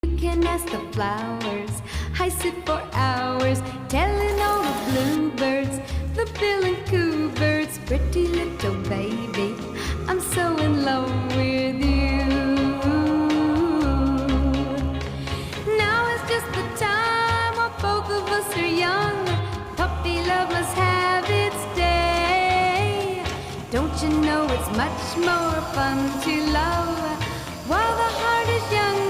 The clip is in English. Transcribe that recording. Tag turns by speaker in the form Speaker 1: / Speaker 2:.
Speaker 1: You can ask the flowers. I sit for hours telling all the bluebirds, the bill and coo birds, pretty little baby, I'm so in love with you. Now is just the time while both of us are young. Puppy love must have its day. Don't you know it's much more fun to love while the heart is young?